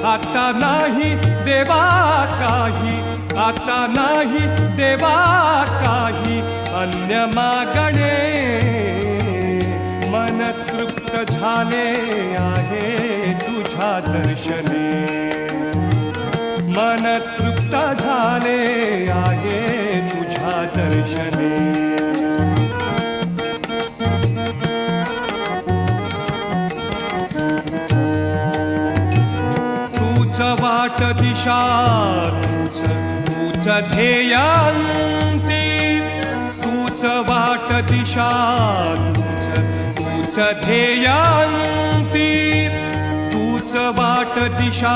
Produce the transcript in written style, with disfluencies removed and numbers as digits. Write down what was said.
आता नाही देवा काही, आता नाही देवा काही अन्य मागणे. मन तृप्त झाले आहे तुझ्या दर्शने, मन तृप्त झाले आहे तुझ्या दर्शने. तूच वाट दिशा, तूच ध्येयांती, तूच वाट दिशा, तूच ध्येयांती, तूच वाट दिशा,